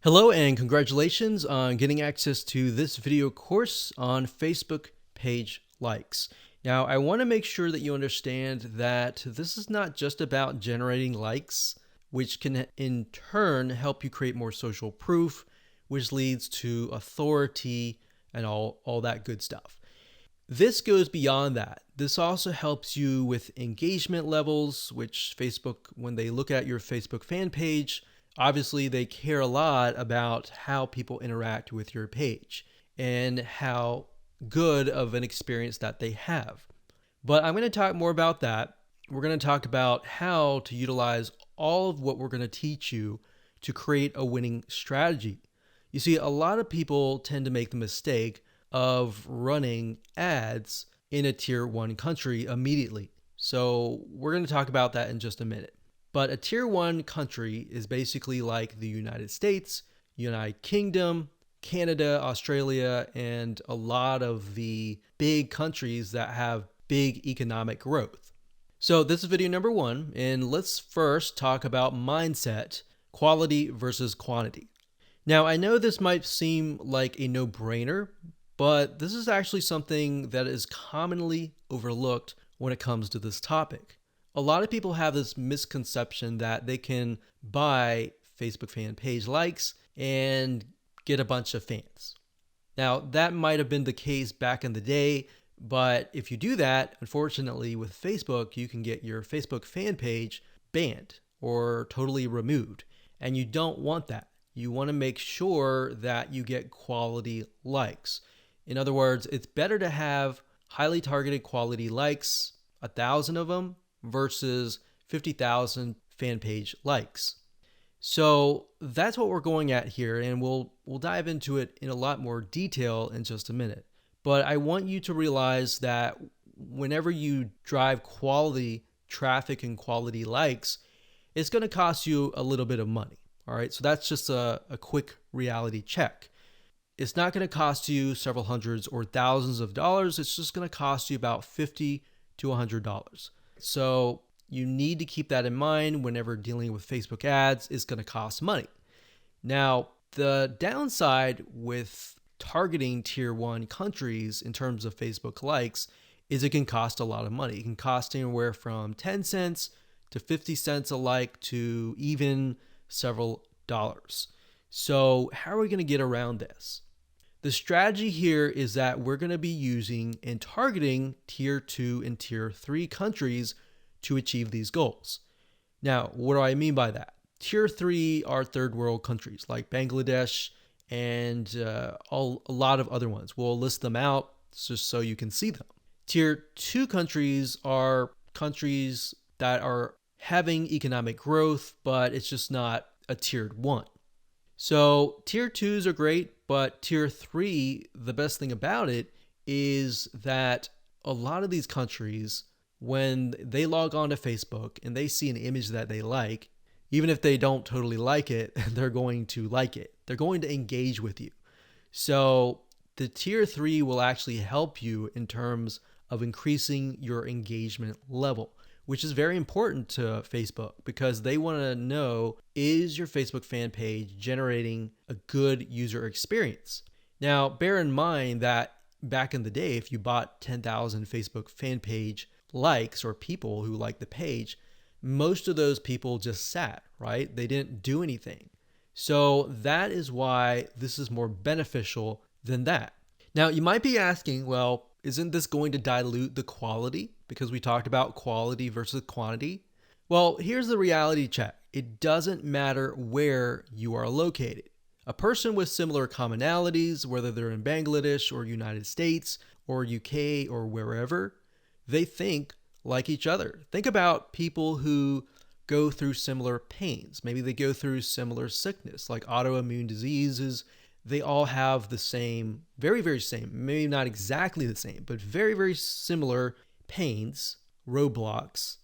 Hello and congratulations on getting access to this video course on Facebook page likes. Now, I want to make sure that you understand that this is not just about generating likes, which can in turn help you create more social proof, which leads to authority and all that good stuff. This goes beyond that. This also helps you with engagement levels, which Facebook, when they look at your Facebook fan page, obviously they care a lot about how people interact with your page and how good of an experience that they have. But I'm going to talk more about that. We're going to talk about how to utilize all of what we're going to teach you to create a winning strategy. You see, a lot of people tend to make the mistake of running ads in a tier 1 country immediately. So we're going to talk about that in just a minute. But a tier 1 country is basically like the United States, United Kingdom, Canada, Australia, and a lot of the big countries that have big economic growth. So this is video number 1, and let's first talk about mindset, quality versus quantity. Now, I know this might seem like a no-brainer, but this is actually something that is commonly overlooked when it comes to this topic. A lot of people have this misconception that they can buy Facebook fan page likes and get a bunch of fans. Now, that might have been the case back in the day, but if you do that, unfortunately, with Facebook, you can get your Facebook fan page banned or totally removed, and you don't want that. You want to make sure that you get quality likes. In other words, it's better to have highly targeted quality likes, 1,000 of them, versus 50,000 fan page likes. So that's what we're going at here, and we'll dive into it in a lot more detail in just a minute. But I want you to realize that whenever you drive quality traffic and quality likes, it's going to cost you a little bit of money. All right, so that's just a quick reality check. It's not going to cost you several hundreds or thousands of dollars. It's just going to cost you about $50 to $100. So you need to keep that in mind whenever dealing with Facebook ads. It's going to cost money. Now, the downside with targeting tier 1 countries in terms of Facebook likes is it can cost a lot of money. It can cost anywhere from 10 cents to 50 cents a like to even several dollars. So how are we going to get around this? The strategy here is that we're going to be using and targeting tier 2 and tier 3 countries to achieve these goals. Now, what do I mean by that? Tier 3 are third world countries like Bangladesh and a lot of other ones. We'll list them out just so you can see them. Tier 2 countries are countries that are having economic growth, but it's just not a tiered 1. So tier 2s are great, but tier 3, the best thing about it is that a lot of these countries, when they log on to Facebook and they see an image that they like, even if they don't totally like it, they're going to like it. They're going to engage with you. So the tier 3 will actually help you in terms of increasing your engagement level, which is very important to Facebook because they want to know, is your Facebook fan page generating a good user experience? Now, bear in mind that back in the day, if you bought 10,000 Facebook fan page likes or people who like the page, most of those people just sat, right? They didn't do anything. So that is why this is more beneficial than that. Now, you might be asking, well, isn't this going to dilute the quality? Because we talked about quality versus quantity. Well, here's the reality check. It doesn't matter where you are located. A person with similar commonalities, whether they're in Bangladesh or United States or UK or wherever, they think like each other. Think about people who go through similar pains. Maybe they go through similar sickness, like autoimmune diseases. They all have the same, very, very same, maybe not exactly the same, but very, very similar pains, roadblocks,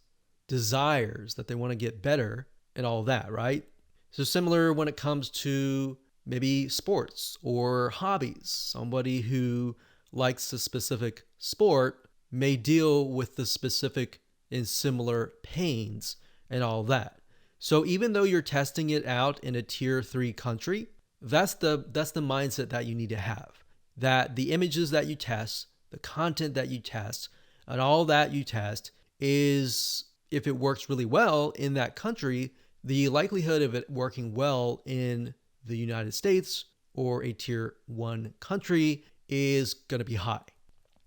desires that they want to get better and all that, right? So similar when it comes to maybe sports or hobbies. Somebody who likes a specific sport may deal with the specific and similar pains and all that. So even though you're testing it out in a tier 3 country, That's the mindset that you need to have. That the images that you test, the content that you test, and all that you test is, if it works really well in that country, the likelihood of it working well in the United States or a tier 1 country is going to be high.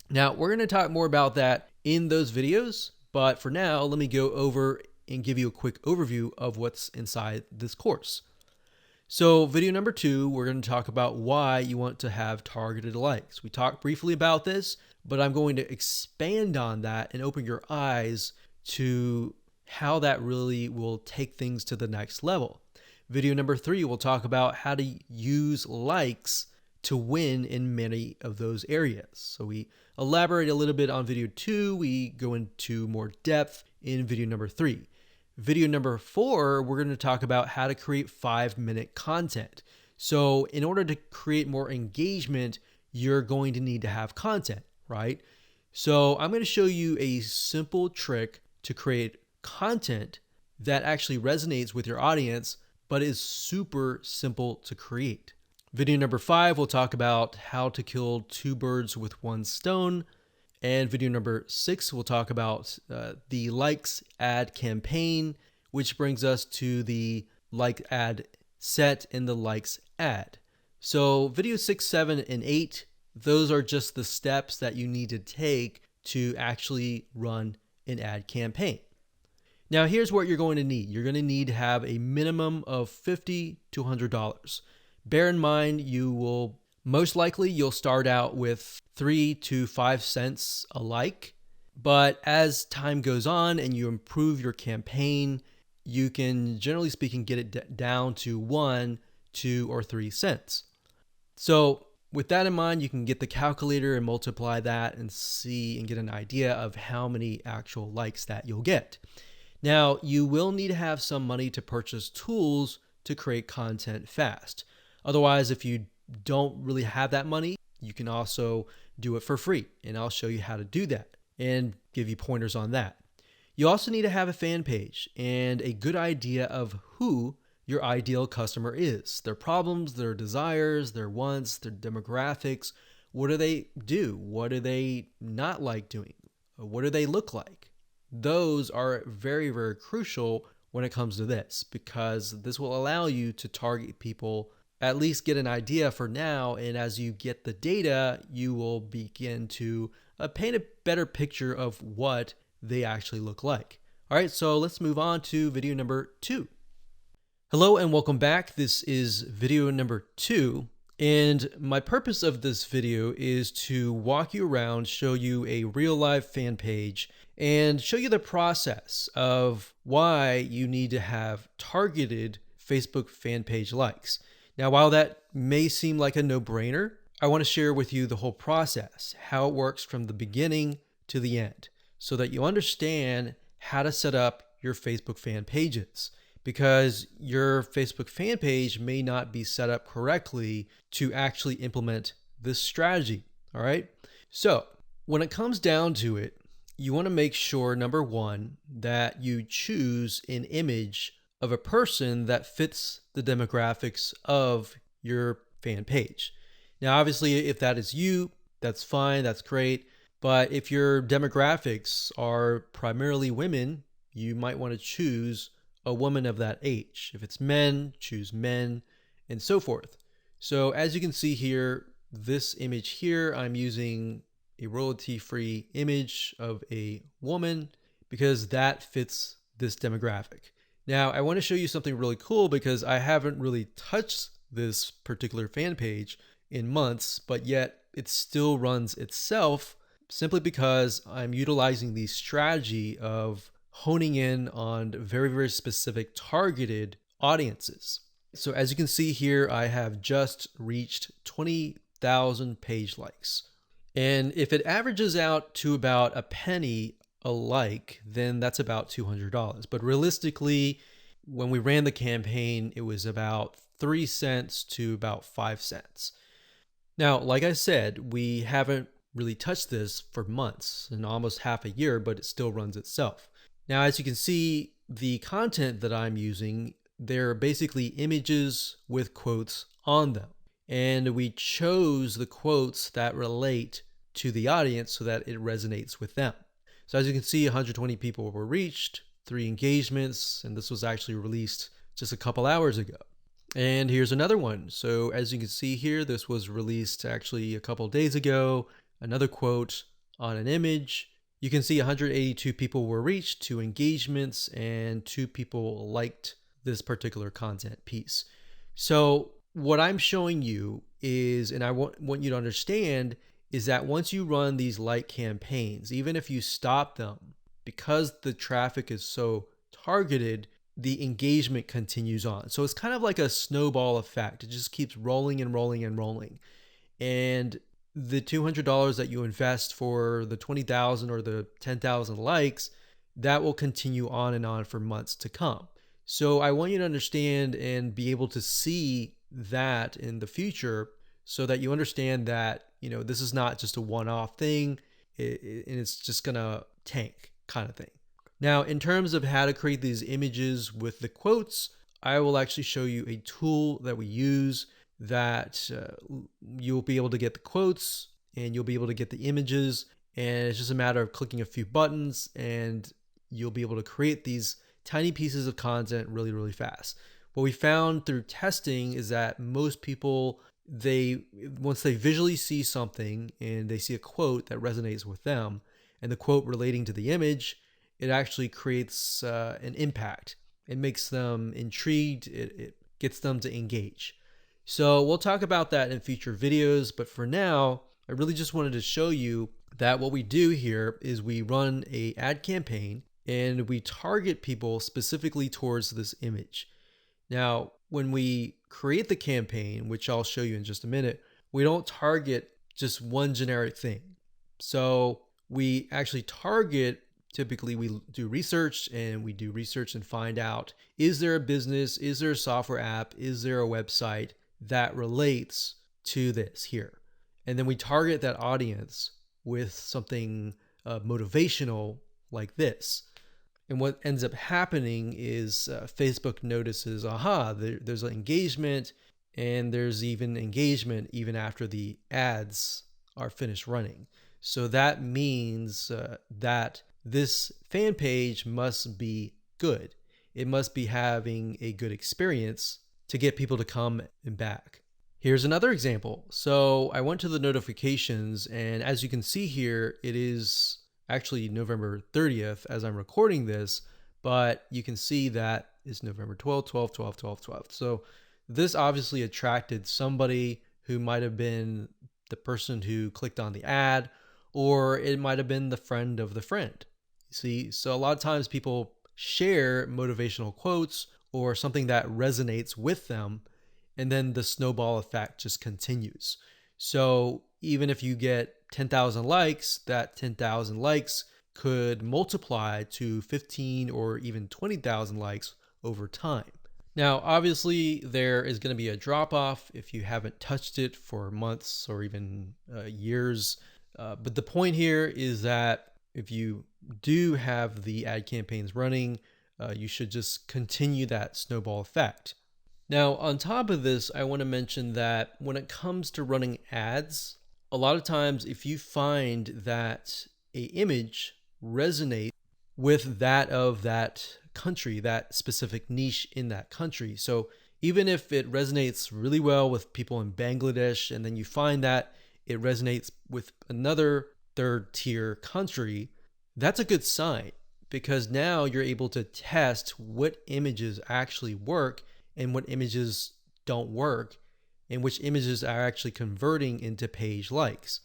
Now, we're going to talk more about that in those videos, but for now, let me go over and give you a quick overview of what's inside this course. So video number 2, we're going to talk about why you want to have targeted likes. We talked briefly about this, but I'm going to expand on that and open your eyes to how that really will take things to the next level. Video number 3, we'll talk about how to use likes to win in many of those areas. So we elaborate a little bit on video 2. We go into more depth in video number 3. Video number 4, we're going to talk about how to create 5-minute content. So in order to create more engagement, you're going to need to have content, right? So I'm going to show you a simple trick to create content that actually resonates with your audience, but is super simple to create. Video number 5, we'll talk about how to kill 2 birds with 1 stone. And video number 6, we'll talk about the likes ad campaign, which brings us to the like ad set and the likes ad. So video 6, 7, and 8, those are just the steps that you need to take to actually run an ad campaign. Now, here's what you're going to need. You're going to need to have a minimum of $50 to $100. Bear in mind, you'll start out with 3 to 5 cents a like, but as time goes on and you improve your campaign, you can, generally speaking, get it down to 1, 2, or 3 cents. So with that in mind, you can get the calculator and multiply that and see and get an idea of how many actual likes that you'll get. Now, you will need to have some money to purchase tools to create content fast. Otherwise, if you don't really have that money, you can also do it for free, and I'll show you how to do that and give you pointers on that. You also need to have a fan page and a good idea of who your ideal customer is, their problems, their desires, their wants, their demographics. What do they do? What do they not like doing? What do they look like? Those are very, very crucial when it comes to this, because this will allow you to target people, at least get an idea for now, and as you get the data, you will begin to paint a better picture of what they actually look like. All right, so let's move on to video number 2. Hello and welcome back. This is video number 2, and my purpose of this video is to walk you around, show you a real life fan page, and show you the process of why you need to have targeted Facebook fan page likes. Now, while that may seem like a no-brainer, I want to share with you the whole process, how it works from the beginning to the end, so that you understand how to set up your Facebook fan pages, because your Facebook fan page may not be set up correctly to actually implement this strategy. All right. So when it comes down to it, you want to make sure, number 1, that you choose an image of a person that fits the demographics of your fan page. Now, obviously, if that is you, that's fine, that's great. But if your demographics are primarily women, you might want to choose a woman of that age. If it's men, choose men, and so forth. So as you can see here, this image here, I'm using a royalty-free image of a woman because that fits this demographic. Now, I want to show you something really cool because I haven't really touched this particular fan page in months, but yet it still runs itself simply because I'm utilizing the strategy of honing in on very, very specific targeted audiences. So as you can see here, I have just reached 20,000 page likes. And if it averages out to about a penny a like, then that's about $200. But realistically, when we ran the campaign, it was about 3 cents to about 5 cents. Now, like I said, we haven't really touched this for months and almost half a year, but it still runs itself. Now, as you can see, the content that I'm using they're basically images with quotes on them. And we chose the quotes that relate to the audience so that it resonates with them. So as you can see, 120 people were reached, 3 engagements, and this was actually released just a couple hours ago. And here's another one. So as you can see here, this was released actually a couple days ago. Another quote on an image. You can see 182 people were reached, 2 engagements, and 2 people liked this particular content piece. So what I'm showing you is, and I want you to understand, is that once you run these like campaigns, even if you stop them, because the traffic is so targeted, the engagement continues on. So it's kind of like a snowball effect. It just keeps rolling and rolling and rolling. And the $200 that you invest for the 20,000 or the 10,000 likes, that will continue on and on for months to come. So I want you to understand and be able to see that in the future so that you understand that, this is not just a one-off thing and it's just gonna tank kind of thing. Now, in terms of how to create these images with the quotes, I will actually show you a tool that we use that you'll be able to get the quotes and you'll be able to get the images, and it's just a matter of clicking a few buttons and you'll be able to create these tiny pieces of content really, really fast. What we found through testing is that most people, once they visually see something and they see a quote that resonates with them and the quote relating to the image, it actually creates an impact. It makes them intrigued. It gets them to engage. So we'll talk about that in future videos, but for now, I really just wanted to show you that what we do here is we run an ad campaign and we target people specifically towards this image. Now, when we create the campaign, which I'll show you in just a minute, we don't target just one generic thing. So we actually target, typically we do research and find out, is there a business, is there a software app, is there a website that relates to this here? And then we target that audience with something motivational like this. And what ends up happening is Facebook notices, there's an engagement, and there's even engagement even after the ads are finished running. So that means that this fan page must be good. It must be having a good experience to get people to come and back. Here's another example. So I went to the notifications, and as you can see here, it is actually November 30th as I'm recording this, but you can see that it's November 12th, 12th, 12th, 12th, 12th. So this obviously attracted somebody who might have been the person who clicked on the ad, or it might have been the friend of the friend. See, so a lot of times people share motivational quotes or something that resonates with them, and then the snowball effect just continues. So even if you get 10,000 likes, that 10,000 likes could multiply to 15 or even 20,000 likes over time. Now, obviously, there is going to be a drop off if you haven't touched it for months or even years. But the point here is that if you do have the ad campaigns running, you should just continue that snowball effect. Now, on top of this, I want to mention that when it comes to running ads, a lot of times if you find that an image resonates with that of that country, that specific niche in that country. So even if it resonates really well with people in Bangladesh, and then you find that it resonates with another third tier country, that's a good sign, because now you're able to test what images actually work and what images don't work, and which images are actually converting into page likes.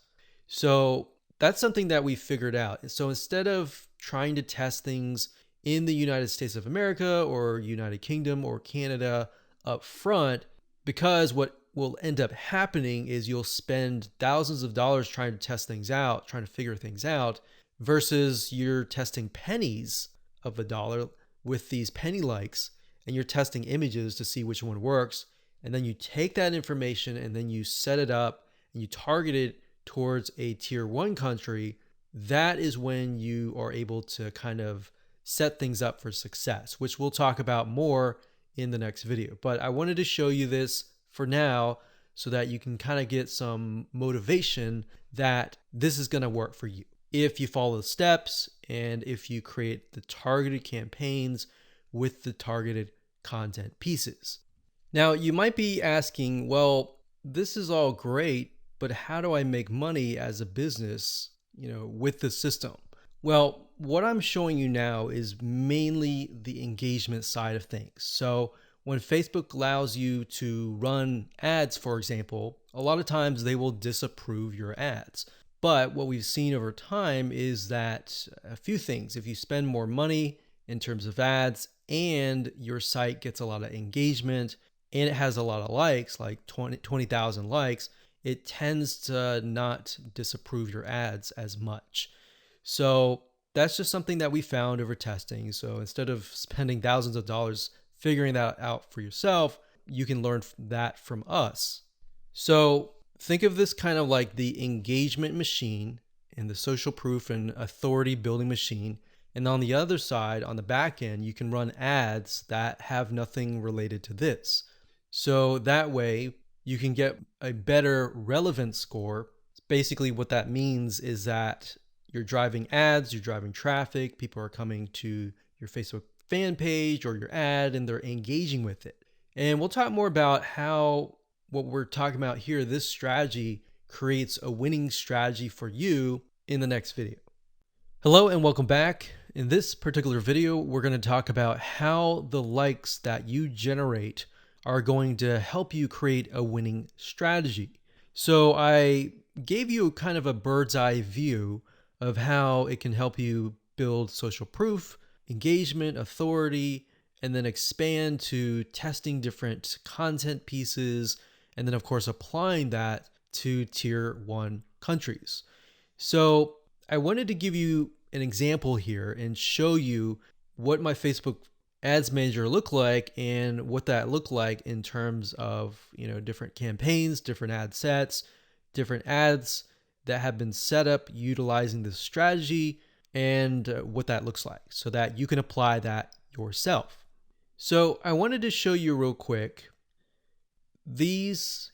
So that's something that we figured out. So instead of trying to test things in the United States of America or United Kingdom or Canada up front, because what will end up happening is you'll spend thousands of dollars trying to test things out, trying to figure things out, versus you're testing pennies of a dollar with these penny likes, and you're testing images to see which one works. And then you take that information and then you set it up and you target it towards a tier 1 country. That is when you are able to kind of set things up for success, which we'll talk about more in the next video. But I wanted to show you this for now so that you can kind of get some motivation that this is going to work for you if you follow the steps and if you create the targeted campaigns with the targeted content pieces. Now, you might be asking, well, this is all great, but how do I make money as a business, with the system? Well, what I'm showing you now is mainly the engagement side of things. So when Facebook allows you to run ads, for example, a lot of times they will disapprove your ads. But what we've seen over time is that a few things, if you spend more money in terms of ads and your site gets a lot of engagement and it has a lot of likes, like 20,000 likes, it tends to not disapprove your ads as much. So that's just something that we found over testing. So instead of spending thousands of dollars figuring that out for yourself, you can learn that from us. So think of this kind of like the engagement machine and the social proof and authority building machine. And on the other side, on the back end, you can run ads that have nothing related to this. So that way you can get a better relevance score. Basically, what that means is that you're driving ads, you're driving traffic, people are coming to your Facebook fan page or your ad and they're engaging with it. And we'll talk more about how what we're talking about here, this strategy creates a winning strategy for you in the next video. Hello and welcome back. In this particular video, we're going to talk about how the likes that you generate are going to help you create a winning strategy. So I gave you kind of a bird's eye view of how it can help you build social proof, engagement, authority, and then expand to testing different content pieces, and then of course applying that to tier 1 countries. So I wanted to give you an example here and show you what my Facebook ads manager looked like and what that looked like in terms of different campaigns, different ad sets, different ads that have been set up utilizing this strategy, and what that looks like so that you can apply that yourself. So I wanted to show you real quick. These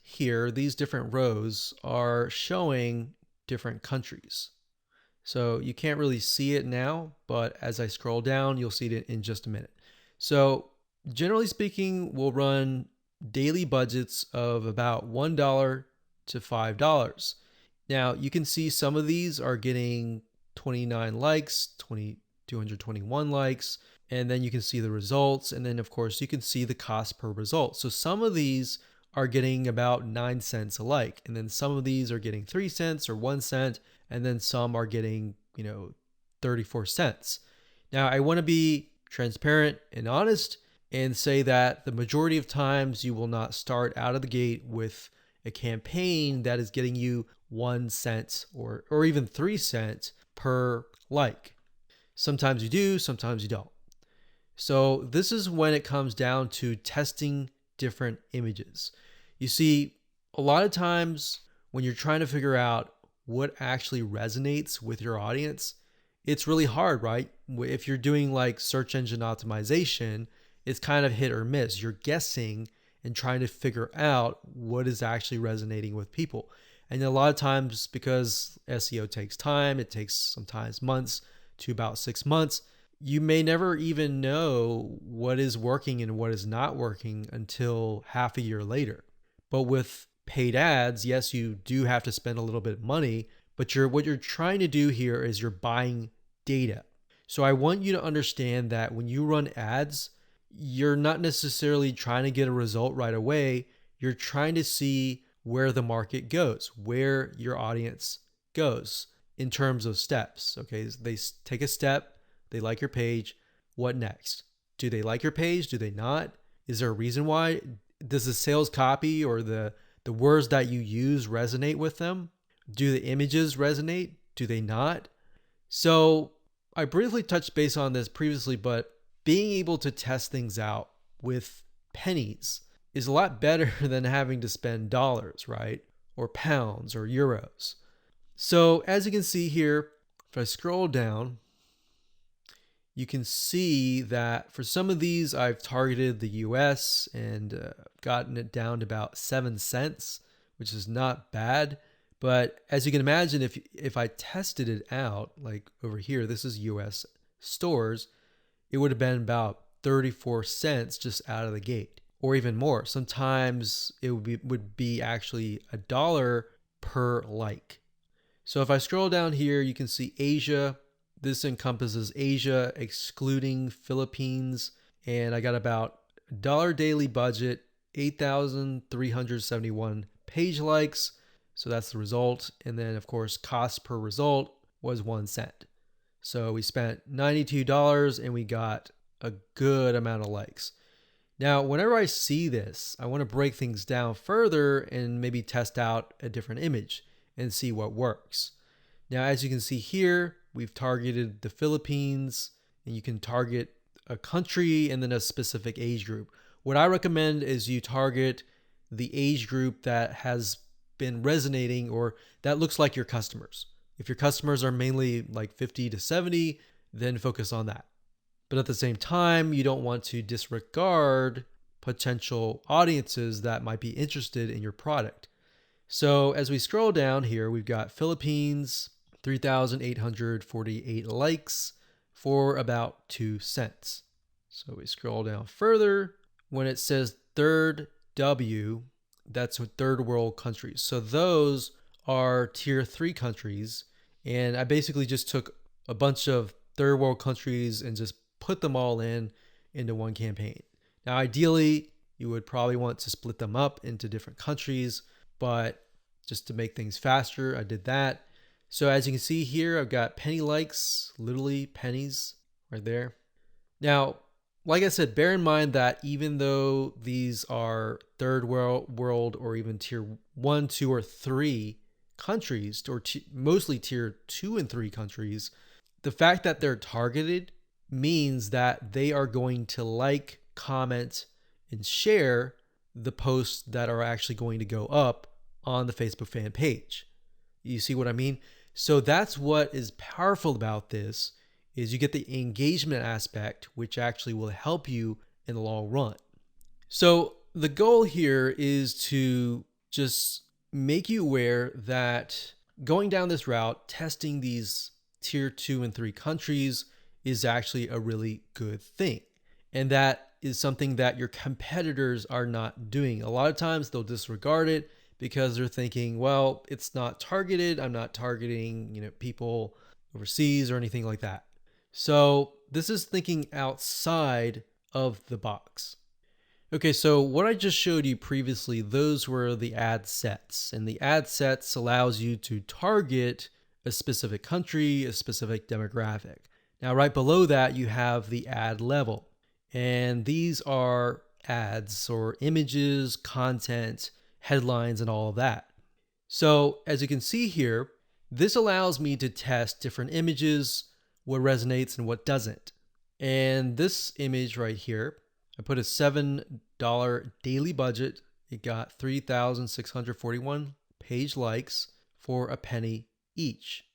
different rows are showing different countries. So you can't really see it now, but as I scroll down, you'll see it in just a minute. So generally speaking, we'll run daily budgets of about $1 to $5. Now you can see some of these are getting 29 likes, 221 likes, and then you can see the results. And then of course you can see the cost per result. So some of these are getting about 9 cents a like. And then some of these are getting 3 cents or 1 cent. And then some are getting, 34 cents. Now I want to be transparent and honest and say that the majority of times you will not start out of the gate with a campaign that is getting you 1 cent or even 3 cents per like. Sometimes you do, sometimes you don't. So this is when it comes down to testing different images. You see, a lot of times when you're trying to figure out what actually resonates with your audience, it's really hard, right? If you're doing like search engine optimization, it's kind of hit or miss. You're guessing and trying to figure out what is actually resonating with people. And a lot of times, because SEO takes time, it takes sometimes months to about 6 months, you may never even know what is working and what is not working until half a year later. But with paid ads, yes, you do have to spend a little bit of money, but what you're trying to do here is you're buying data. So I want you to understand that when you run ads, you're not necessarily trying to get a result right away. You're trying to see where the market goes, where your audience goes in terms of steps. Okay, they take a step, they like your page. What next? Do they like your page? Do they not? Is there a reason why? Does the sales copy or the words that you use resonate with them? Do the images resonate? Do they not? So I briefly touched base on this previously, but being able to test things out with pennies is a lot better than having to spend dollars, right? Or pounds or euros. So as you can see here, if I scroll down, you can see that for some of these, I've targeted the US and gotten it down to about 7 cents, which is not bad. But as you can imagine, if I tested it out, like over here, this is US stores, it would have been about 34 cents just out of the gate, or even more. Sometimes it would be actually $1 per like. So if I scroll down here, you can see Asia. This encompasses Asia, excluding Philippines. And I got about $1 daily budget, 8,371 page likes. So that's the result. And then, of course, cost per result was 1 cent. So we spent $92 and we got a good amount of likes. Now, whenever I see this, I want to break things down further and maybe test out a different image and see what works. Now, as you can see here, we've targeted the Philippines, and you can target a country and then a specific age group. What I recommend is you target the age group that has been resonating or that looks like your customers. If your customers are mainly like 50 to 70, then focus on that. But at the same time, you don't want to disregard potential audiences that might be interested in your product. So as we scroll down here, we've got Philippines, 3,848 likes for about 2 cents. So we scroll down further. When it says third W, that's third world countries. So those are tier 3 countries. And I basically just took a bunch of third world countries and just put them all into one campaign. Now, ideally, you would probably want to split them up into different countries, but just to make things faster, I did that. So as you can see here, I've got penny likes, literally pennies right there. Now, like I said, bear in mind that even though these are third world or even tier 1, 2, or 3 countries, or mostly tier 2 and 3 countries, the fact that they're targeted means that they are going to like, comment, and share the posts that are actually going to go up on the Facebook fan page. You see what I mean? So that's what is powerful about this is you get the engagement aspect, which actually will help you in the long run. So the goal here is to just make you aware that going down this route, testing these tier 2 and 3 countries is actually a really good thing. And that is something that your competitors are not doing. A lot of times they'll disregard it because they're thinking, well, it's not targeted. I'm not targeting, people overseas or anything like that. So this is thinking outside of the box. Okay, so what I just showed you previously, those were the ad sets. And the ad sets allows you to target a specific country, a specific demographic. Now, right below that, you have the ad level. And these are ads or images, content, headlines, and all of that. So as you can see here, this allows me to test different images, what resonates and what doesn't. And this image right here, I put a $7 daily budget. It got 3,641 page likes for a penny each.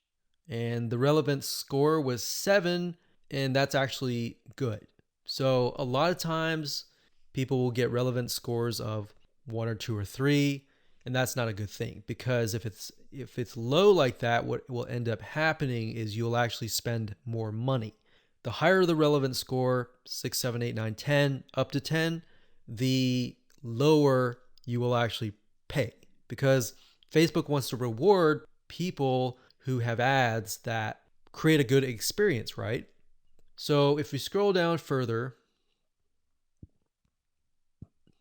And the relevance score was 7, and that's actually good. So a lot of times people will get relevant scores of 1 or 2 or 3, and that's not a good thing, because if it's low like that, what will end up happening is you'll actually spend more money. The higher the relevant score, 6, 7, 8, 9, 10, up to 10, the lower you will actually pay, because Facebook wants to reward people who have ads that create a good experience, right? So if we scroll down further,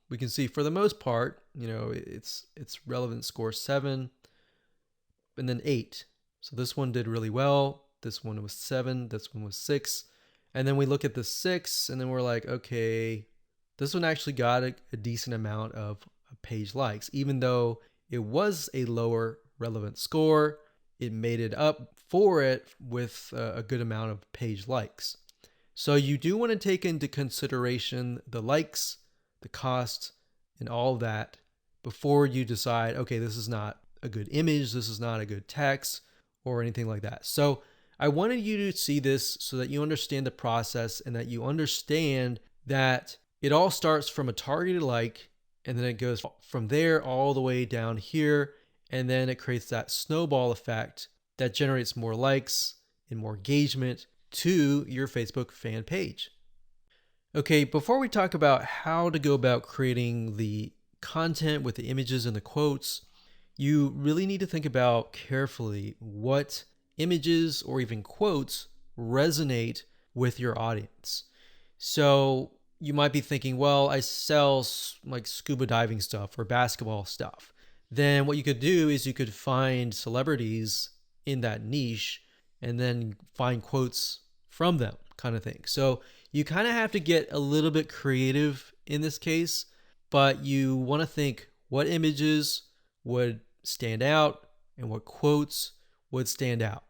we can see for the most part, it's relevant score 7 and then 8. So this one did really well. This one was 7. This one was 6. And then we look at the 6 and then we're like, okay, this one actually got a decent amount of page likes. Even though it was a lower relevant score, it made it up for it with a good amount of page likes. So you do want to take into consideration the likes, the cost, and all of that before you decide, okay, this is not a good image, this is not a good text, or anything like that. So I wanted you to see this so that you understand the process and that you understand that it all starts from a targeted like, and then it goes from there all the way down here. And then it creates that snowball effect that generates more likes and more engagement to your Facebook fan page. Okay, before we talk about how to go about creating the content with the images and the quotes, you really need to think about carefully what images or even quotes resonate with your audience. So you might be thinking, well, I sell like scuba diving stuff or basketball stuff. Then what you could do is you could find celebrities in that niche and then find quotes from them, kind of thing. So you kind of have to get a little bit creative in this case, but you want to think what images would stand out and what quotes would stand out.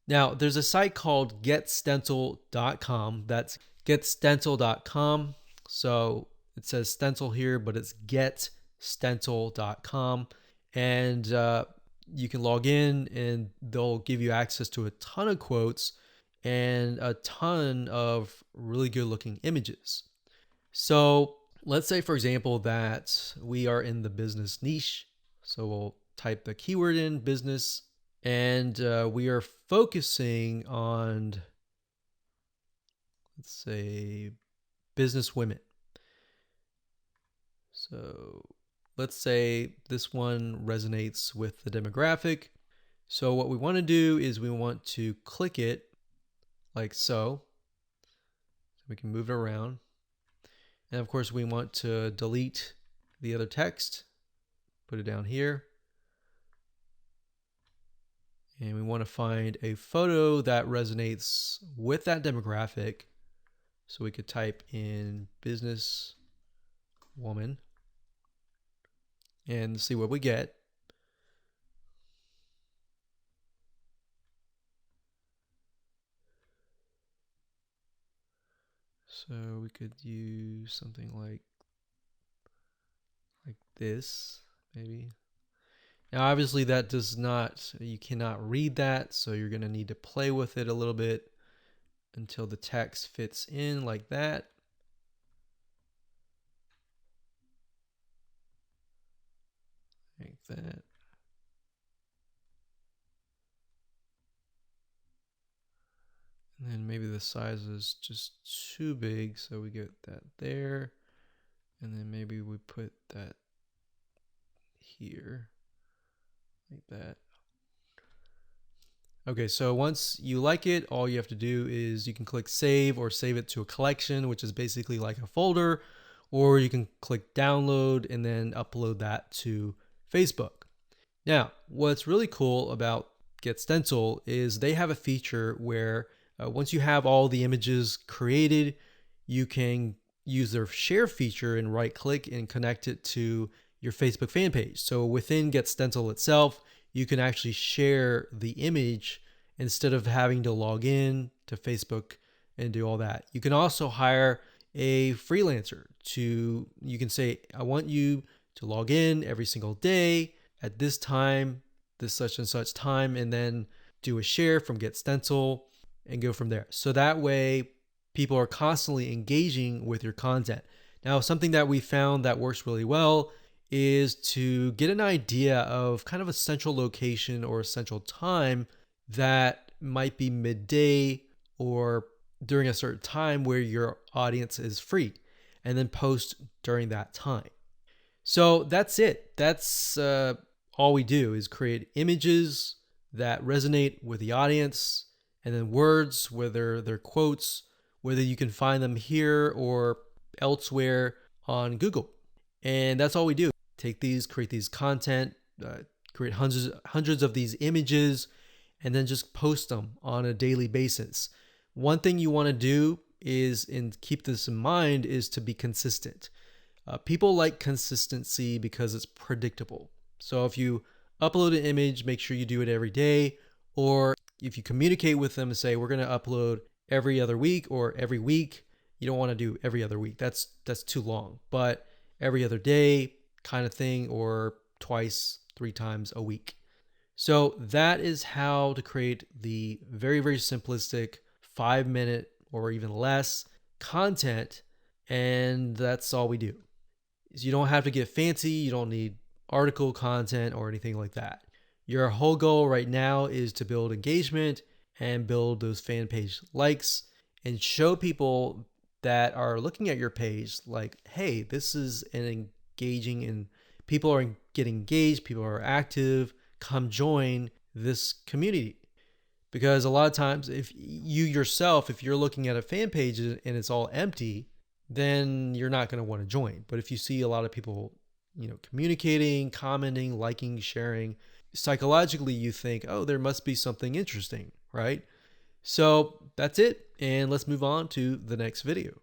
Now, there's a site called getstencil.com. That's getstencil.com. So it says stencil here, but it's getstencil.com. And you can log in and they'll give you access to a ton of quotes and a ton of really good looking images. So let's say, for example, that we are in the business niche. So we'll type the keyword in business, and we are focusing on, let's say, business women. So let's say this one resonates with the demographic. So what we want to do is we want to click it like so. We can move it around. And of course, we want to delete the other text, put it down here. And we want to find a photo that resonates with that demographic. So we could type in business woman and see what we get. So we could use something like this, maybe. Now, obviously that does not, you cannot read that. So you're going to need to play with it a little bit until the text fits in like that. Like that. And then maybe the size is just too big, so we get that there. And then maybe we put that here, like that. Okay, so once you like it, all you have to do is you can click save or save it to a collection, which is basically like a folder, or you can click download and then upload that to Facebook. Now, what's really cool about GetStencil is they have a feature where once you have all the images created, you can use their share feature and right click and connect it to your Facebook fan page. So within GetStencil itself, you can actually share the image instead of having to log in to Facebook and do all that. You can also hire a freelancer to, you can say, I want you to log in every single day at this time, this such and such time, and then do a share from GetStencil and go from there. So that way people are constantly engaging with your content. Now, something that we found that works really well is to get an idea of kind of a central location or a central time that might be midday or during a certain time where your audience is free, and then post during that time. So that's it. That's all we do is create images that resonate with the audience, and then words, whether they're quotes, whether you can find them here or elsewhere on Google. And that's all we do. Take these, create these content, create hundreds of these images, and then just post them on a daily basis. One thing you want to do is, and keep this in mind, is to be consistent. People like consistency because it's predictable. So if you upload an image, make sure you do it every day. Or if you communicate with them and say, we're going to upload every other week or every week, you don't want to do every other week. That's too long. But every other day kind of thing, or twice, 3 times a week. So that is how to create the very, very simplistic 5 minute or even less content. And that's all we do. So you don't have to get fancy. You don't need article content or anything like that. Your whole goal right now is to build engagement and build those fan page likes and show people that are looking at your page like, hey, this is an engaging and people are getting engaged, people are active, come join this community. Because a lot of times, if you yourself, if you're looking at a fan page and it's all empty, then you're not going to want to join. But if you see a lot of people, communicating, commenting, liking, sharing, psychologically you think, oh, there must be something interesting, right? So that's it. And let's move on to the next video.